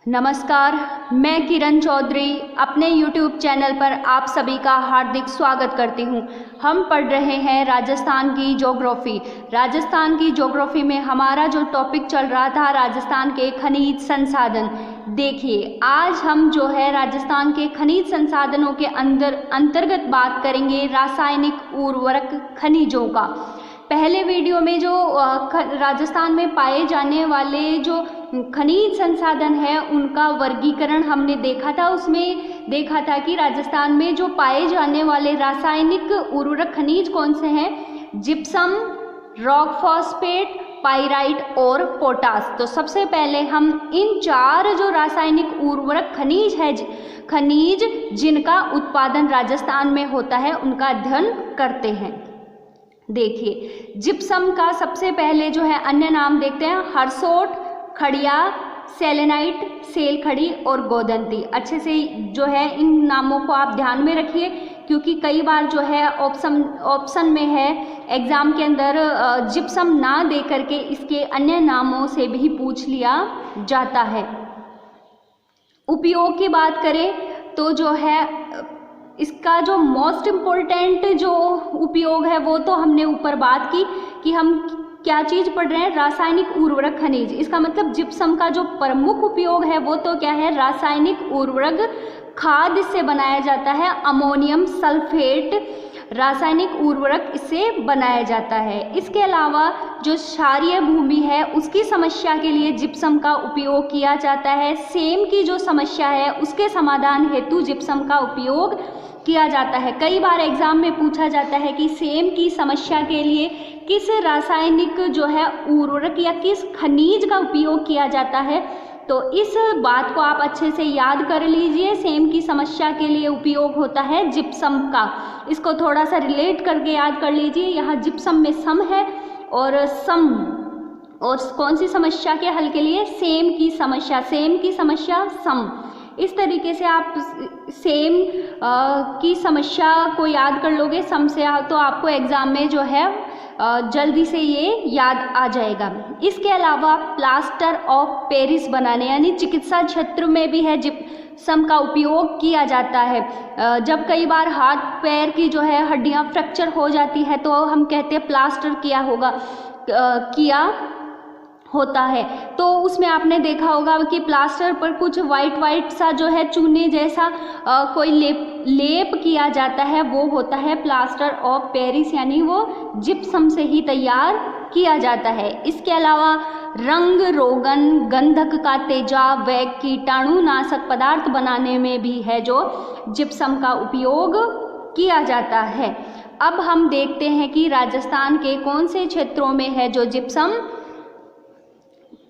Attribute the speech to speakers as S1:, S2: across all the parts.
S1: नमस्कार, मैं किरण चौधरी अपने YouTube चैनल पर आप सभी का हार्दिक स्वागत करती हूं। हम पढ़ रहे हैं राजस्थान की ज्योग्राफी। राजस्थान की ज्योग्राफी में हमारा जो टॉपिक चल रहा था राजस्थान के खनिज संसाधन। देखिए, आज हम जो है राजस्थान के खनिज संसाधनों के अंतर्गत बात करेंगे रासायनिक उर्वरक खनिजों का। पहले वीडियो में जो राजस्थान में पाए जाने वाले जो खनिज संसाधन है उनका वर्गीकरण हमने देखा था। उसमें देखा था कि राजस्थान में जो पाए जाने वाले रासायनिक उर्वरक खनिज कौन से हैं, जिप्सम, रॉक फॉस्फेट, पाइराइट और पोटास। तो सबसे पहले हम इन चार जो रासायनिक उर्वरक खनिज जिनका उत्पादन राजस्थान में होता है उनका अध्ययन करते हैं। देखिए, जिप्सम का सबसे पहले जो है अन्य नाम देखते हैं, हरसोट, खड़िया, सेलेनाइट, सेल खड़ी और गोदंती। अच्छे से जो है इन नामों को आप ध्यान में रखिए, क्योंकि कई बार जो है ऑप्शन में है एग्ज़ाम के अंदर जिप्सम ना दे करके इसके अन्य नामों से भी पूछ लिया जाता है। उपयोग की बात करें तो जो है इसका जो मोस्ट इम्पोर्टेंट जो उपयोग है वो तो हमने ऊपर बात की कि हम क्या चीज़ पढ़ रहे हैं, रासायनिक उर्वरक खनिज। इसका मतलब जिप्सम का जो प्रमुख उपयोग है वो तो क्या है, रासायनिक उर्वरक खाद से बनाया जाता है। अमोनियम सल्फेट रासायनिक उर्वरक इससे बनाया जाता है। इसके अलावा जो क्षारीय भूमि है उसकी समस्या के लिए जिप्सम का उपयोग किया जाता है। सेम की जो समस्या है उसके समाधान हेतु जिप्सम का उपयोग किया जाता है। कई बार एग्जाम में पूछा जाता है कि सेम की समस्या के लिए किस रासायनिक जो है उर्वरक या किस खनिज का उपयोग किया जाता है। तो इस बात को आप अच्छे से याद कर लीजिए। सेम की समस्या के लिए उपयोग होता है जिप्सम का। इसको थोड़ा सा रिलेट करके याद कर लीजिए। यहाँ जिप्सम में सम है और सम, और कौन सी समस्या के हल के लिए, सेम की समस्या सम। इस तरीके से आप सेम की समस्या को याद कर लोगे सम से, तो आपको एग्ज़ाम में जो है जल्दी से ये याद आ जाएगा। इसके अलावा प्लास्टर ऑफ पेरिस बनाने यानी चिकित्सा क्षेत्र में भी है जिप्सम का उपयोग किया जाता है। जब कई बार हाथ पैर की जो है हड्डियां फ्रैक्चर हो जाती है तो हम कहते हैं प्लास्टर किया होता है। तो उसमें आपने देखा होगा कि प्लास्टर पर कुछ वाइट सा जो है चूने जैसा कोई लेप किया जाता है, वो होता है प्लास्टर ऑफ पेरिस, यानी वो जिप्सम से ही तैयार किया जाता है। इसके अलावा रंग रोगन, गंधक का तेजाब व कीटाणुनाशक पदार्थ बनाने में भी है जो जिप्सम का उपयोग किया जाता है। अब हम देखते हैं कि राजस्थान के कौन से क्षेत्रों में है जो जिप्सम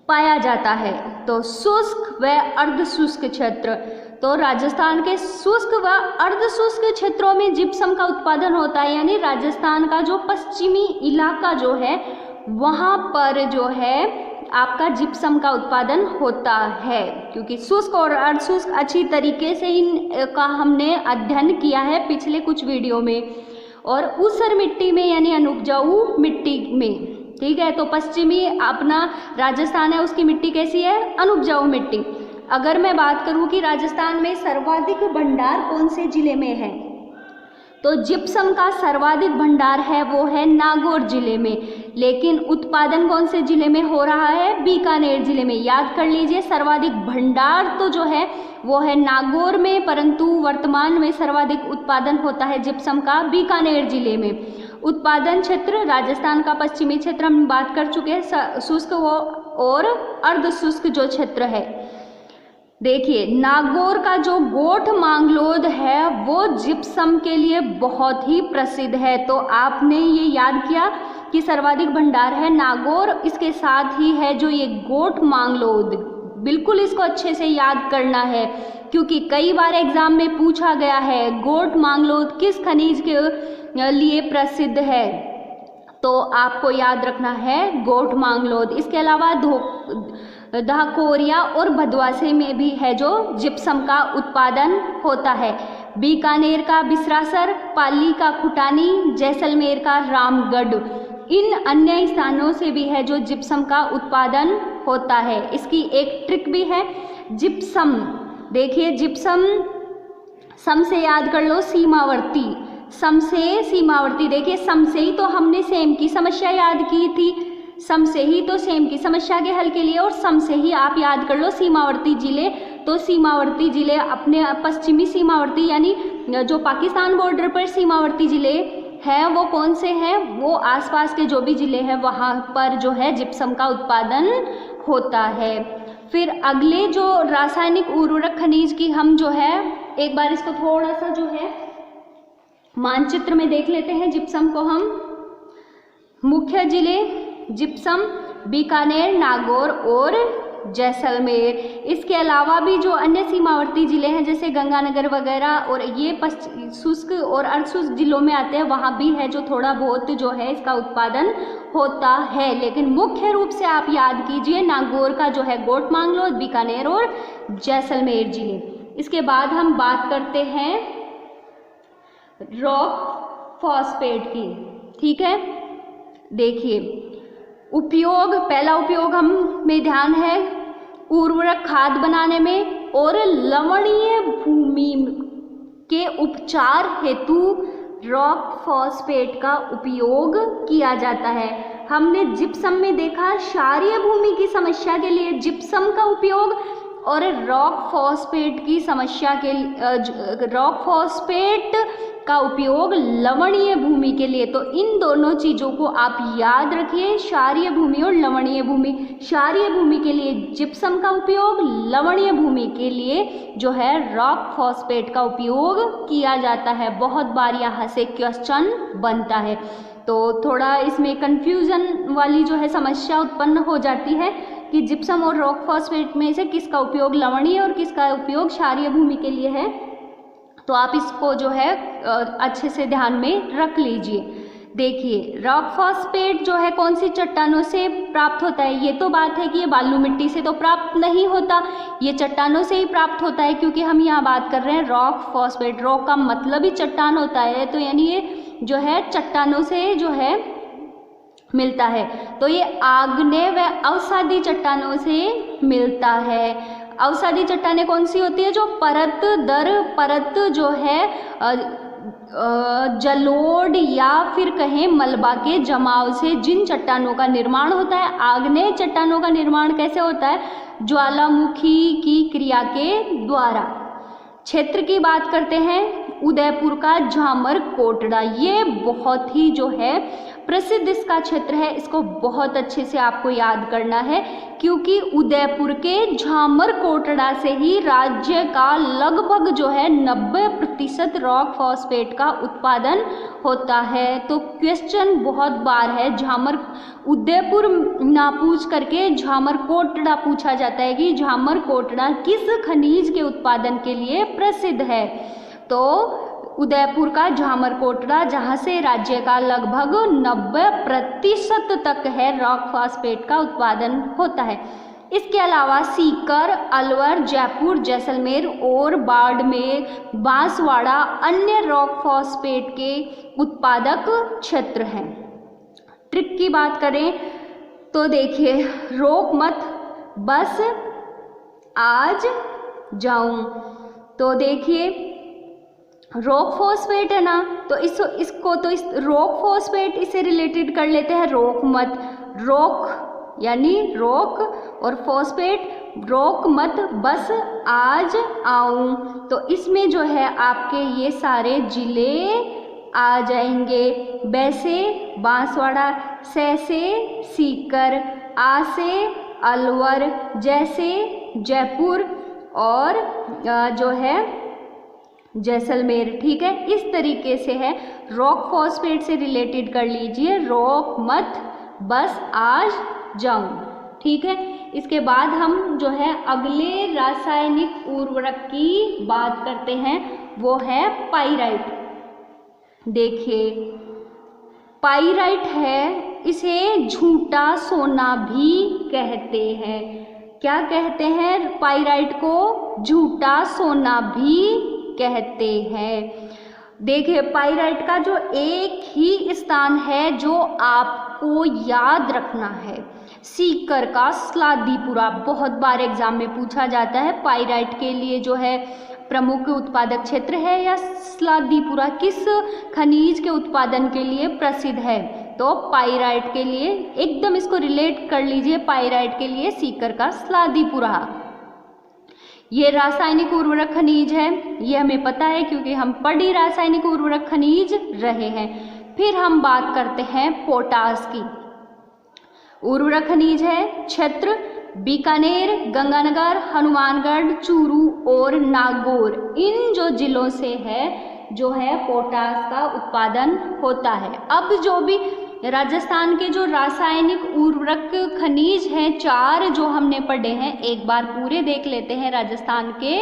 S1: पाया जाता है। तो शुष्क व अर्धशुष्क क्षेत्र। तो राजस्थान के शुष्क व अर्धशुष्क क्षेत्रों में जिप्सम का उत्पादन होता है, यानी राजस्थान का जो पश्चिमी इलाका जो है वहाँ पर जो है आपका जिप्सम का उत्पादन होता है। क्योंकि शुष्क और अर्धशुष्क अच्छी तरीके से इनका हमने अध्ययन किया है पिछले कुछ वीडियो में। और ऊसर मिट्टी में यानी अनुपजाऊ मिट्टी में, ठीक है। तो पश्चिमी अपना राजस्थान है उसकी मिट्टी कैसी है, अनुपजाऊ मिट्टी। अगर मैं बात करूं कि राजस्थान में सर्वाधिक भंडार कौन से जिले में है, तो जिप्सम का सर्वाधिक भंडार है वो है नागौर जिले में। लेकिन उत्पादन कौन से जिले में हो रहा है, बीकानेर जिले में। याद कर लीजिए, सर्वाधिक भंडार तो जो है वो है नागौर में, परंतु वर्तमान में सर्वाधिक उत्पादन होता है जिप्सम का बीकानेर जिले में। उत्पादन क्षेत्र राजस्थान का पश्चिमी क्षेत्र हम बात कर चुके हैं, शुष्क और अर्धशुष्क जो क्षेत्र है। देखिए, नागौर का जो गोठ मांगलोद है वो जिप्सम के लिए बहुत ही प्रसिद्ध है। तो आपने ये याद किया कि सर्वाधिक भंडार है नागौर, इसके साथ ही है जो ये गोठ मांगलोद। बिल्कुल इसको अच्छे से याद करना है, क्योंकि कई बार एग्जाम में पूछा गया है गोठ मांगलोद किस खनिज के लिए प्रसिद्ध है, तो आपको याद रखना है गोठ मांगलोद। इसके अलावा धाकोरिया और भदवासे में भी है जो जिप्सम का उत्पादन होता है। बीकानेर का बिसरासर, पाली का खुटानी, जैसलमेर का रामगढ़, इन अन्य स्थानों से भी है जो जिप्सम का उत्पादन होता है। इसकी एक ट्रिक भी है, जिप्सम। देखिए जिप्सम, सम से याद कर लो सीमावर्ती, सम से सीमावर्ती। देखिए सम से ही तो हमने सेम की समस्या याद की थी, सम से ही तो सेम की समस्या के हल के लिए, और सम से ही आप याद कर लो सीमावर्ती जिले। तो सीमावर्ती जिले अपने पश्चिमी सीमावर्ती यानी जो पाकिस्तान बॉर्डर पर सीमावर्ती जिले हैं वो कौन से हैं, वो आसपास के जो भी जिले हैं वहाँ पर जो है जिप्सम का उत्पादन होता है। फिर अगले जो रासायनिक उर्वरक खनिज की हम जो है एक बार इसको थोड़ा सा जो है मानचित्र में देख लेते हैं। जिप्सम को हम मुख्य जिले जिप्सम बीकानेर, नागौर और जैसलमेर। इसके अलावा भी जो अन्य सीमावर्ती जिले हैं जैसे गंगानगर वगैरह और ये शुष्क और अर्धशुष्क जिलों में आते हैं, वहाँ भी है जो थोड़ा बहुत जो है इसका उत्पादन होता है। लेकिन मुख्य रूप से आप याद कीजिए नागौर का जो है गोटमांगलो, बीकानेर और जैसलमेर जिले। इसके बाद हम बात करते हैं रॉक फॉस्फेट की। ठीक है, देखिए उपयोग, पहला उपयोग हम में ध्यान है उर्वरक खाद बनाने में और लवणीय भूमि के उपचार हेतु रॉक फॉस्फेट का उपयोग किया जाता है। हमने जिप्सम में देखा क्षारीय भूमि की समस्या के लिए जिप्सम का उपयोग, और रॉक फॉस्फेट की समस्या के रॉक फॉस्फेट का उपयोग लवणीय भूमि के लिए। तो इन दोनों चीज़ों को आप याद रखिए, क्षारीय भूमि और लवणीय भूमि। क्षारीय भूमि के लिए जिप्सम का उपयोग, लवणीय भूमि के लिए जो है रॉक फॉस्फेट का उपयोग किया जाता है। बहुत बार यहाँ से क्वेश्चन बनता है, तो थोड़ा इसमें कंफ्यूजन वाली जो है समस्या उत्पन्न हो जाती है कि जिप्सम और रॉक फॉस्फेट में से किसका उपयोग लवणीय और किसका उपयोग क्षारीय भूमि के लिए है। तो आप इसको जो है अच्छे से ध्यान में रख लीजिए। देखिए रॉक फॉस्फेट जो है कौन सी चट्टानों से प्राप्त होता है। ये तो बात है कि ये बालू मिट्टी से तो प्राप्त नहीं होता, ये चट्टानों से ही प्राप्त होता है, क्योंकि हम यहाँ बात कर रहे हैं रॉक फॉस्फेट। रॉक का मतलब ही चट्टान होता है, तो यानी ये जो है चट्टानों से जो है मिलता है। तो ये आग्नेय व अवसादी चट्टानों से मिलता है। अवसादी चट्टानें कौन सी होती है, जो परत दर परत जो है जलोढ़ या फिर कहें मलबा के जमाव से जिन चट्टानों का निर्माण होता है। आग्नेय चट्टानों का निर्माण कैसे होता है, ज्वालामुखी की क्रिया के द्वारा। क्षेत्र की बात करते हैं, उदयपुर का झामर कोटड़ा, ये बहुत ही जो है प्रसिद्ध इसका क्षेत्र है। इसको बहुत अच्छे से आपको याद करना है, क्योंकि उदयपुर के झामर कोटड़ा से ही राज्य का लगभग जो है 90% रॉक फॉस्फेट का उत्पादन होता है। तो क्वेश्चन बहुत बार है झामर उदयपुर ना पूछ करके झामर कोटड़ा पूछा जाता है कि झामर कोटड़ा किस खनिज के उत्पादन के लिए प्रसिद्ध है। तो उदयपुर का झामर कोटड़ा, जहाँ से राज्य का लगभग 90% तक है रॉक फॉस्फेट का उत्पादन होता है। इसके अलावा सीकर, अलवर, जयपुर, जैसलमेर और बाड़मेर, बांसवाड़ा अन्य रॉक फॉस्फेट के उत्पादक क्षेत्र हैं। ट्रिक की बात करें तो देखिए, रोक मत बस आज जाऊं। तो देखिए रॉक फॉस्फेट है ना, तो इसको तो इस रॉक फॉस्फेट इससे रिलेटेड कर लेते हैं। रोक मत, रोक यानी रोक और फॉस्फेट, रोक मत बस आज आऊं। तो इसमें जो है आपके ये सारे जिले आ जाएंगे। बैसे बांसवाड़ा, सैसे सीकर, आसे अलवर, जैसे जयपुर और जो है जैसलमेर। ठीक है, इस तरीके से है। रॉक फॉस्फेट से रिलेटेड कर लीजिए, रोक मत बस आज जाऊं। ठीक है, इसके बाद हम जो है अगले रासायनिक उर्वरक की बात करते हैं, वो है पाइराइट। देखिए पाइराइट है, इसे झूठा सोना भी कहते हैं। क्या कहते हैं पाइराइट को? झूठा सोना भी कहते हैं। देखिए पाइराइट का जो एक ही स्थान है जो आपको याद रखना है, सीकर का स्लादीपुरा बहुत बार एग्जाम में पूछा जाता है। पाइराइट के लिए जो है प्रमुख उत्पादक क्षेत्र है या स्लादीपुरा किस खनिज के उत्पादन के लिए प्रसिद्ध है? तो पाइराइट के लिए, एकदम इसको रिलेट कर लीजिए, पाइराइट के लिए सीकर का स्लादीपुरा। ये रासायनिक उर्वरक खनिज है, ये हमें पता है क्योंकि हम पढ़ी रासायनिक उर्वरक खनिज रहे हैं। फिर हम बात करते हैं पोटास की। उर्वरक खनिज है क्षेत्र बीकानेर, गंगानगर, हनुमानगढ़, चूरू और नागौर, इन जो जिलों से है जो है पोटास का उत्पादन होता है। अब जो भी राजस्थान के जो रासायनिक उर्वरक खनिज हैं 4 जो हमने पढ़े हैं, एक बार पूरे देख लेते हैं राजस्थान के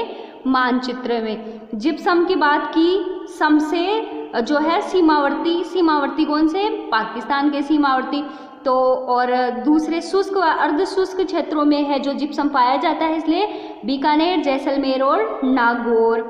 S1: मानचित्र में। जिप्सम की बात की, सम से जो है सीमावर्ती कौन से? पाकिस्तान के सीमावर्ती। तो और दूसरे शुष्क व अर्ध शुष्क क्षेत्रों में है जो जिप्सम पाया जाता है, इसलिए बीकानेर, जैसलमेर और नागौर।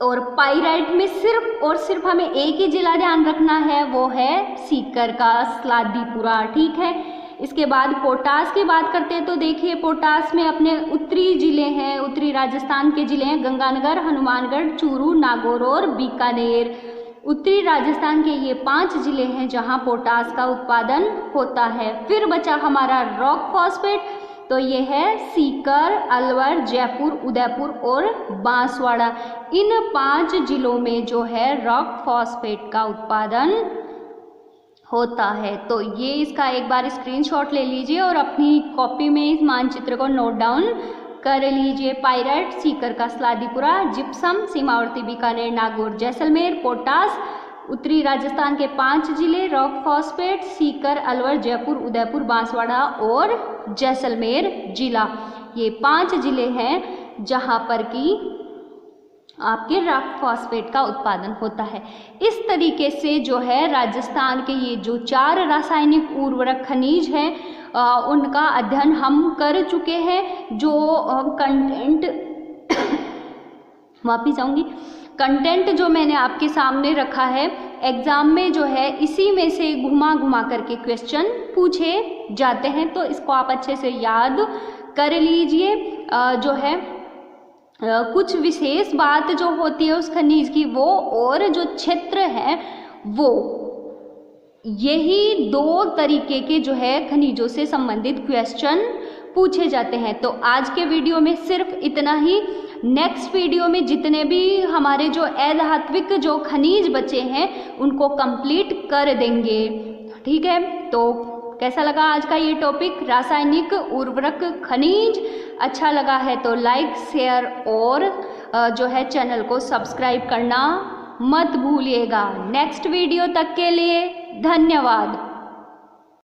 S1: और पाइराइट में सिर्फ और सिर्फ हमें एक ही जिला ध्यान रखना है, वो है सीकर का स्लादीपुरा, ठीक है। इसके बाद पोटास की बात करते हैं तो देखिए पोटास में अपने उत्तरी जिले हैं, उत्तरी राजस्थान के जिले हैं गंगानगर, हनुमानगढ़, चूरू, नागौर और बीकानेर। उत्तरी राजस्थान के ये 5 जिले हैं जहां पोटास का उत्पादन होता है। फिर बचा हमारा रॉक फॉस्फेट, तो ये है सीकर, अलवर, जयपुर, उदयपुर और बांसवाड़ा। इन 5 जिलों में जो है रॉक फॉस्फेट का उत्पादन होता है। तो ये इसका एक बार स्क्रीनशॉट ले लीजिए और अपनी कॉपी में इस मानचित्र को नोट डाउन कर लीजिए। पाइराइट सीकर का स्लादीपुरा, जिप्सम सीमावर्ती बीकानेर, नागौर, जैसलमेर, पोटास उत्तरी राजस्थान के 5 जिले, रॉक फॉस्फेट सीकर, अलवर, जयपुर, उदयपुर, बांसवाड़ा और जैसलमेर जिला। ये 5 जिले हैं जहां पर कि आपके रॉक फॉस्फेट का उत्पादन होता है। इस तरीके से जो है राजस्थान के ये जो 4 रासायनिक उर्वरक खनिज हैं उनका अध्ययन हम कर चुके हैं। जो कंटेंट वापिस आऊँगी, कंटेंट जो मैंने आपके सामने रखा है एग्ज़ाम में जो है इसी में से घुमा करके क्वेश्चन पूछे जाते हैं, तो इसको आप अच्छे से याद कर लीजिए। जो है कुछ विशेष बात जो होती है उस खनिज की वो, और जो क्षेत्र है वो, यही 2 तरीके के जो है खनिजों से संबंधित क्वेश्चन पूछे जाते हैं। तो आज के वीडियो में सिर्फ इतना ही। नेक्स्ट वीडियो में जितने भी हमारे जो अधात्विक जो खनिज बचे हैं उनको कंप्लीट कर देंगे, ठीक है। तो कैसा लगा आज का ये टॉपिक रासायनिक उर्वरक खनिज? अच्छा लगा है तो लाइक, शेयर और जो है चैनल को सब्सक्राइब करना मत भूलिएगा। नेक्स्ट वीडियो तक के लिए धन्यवाद।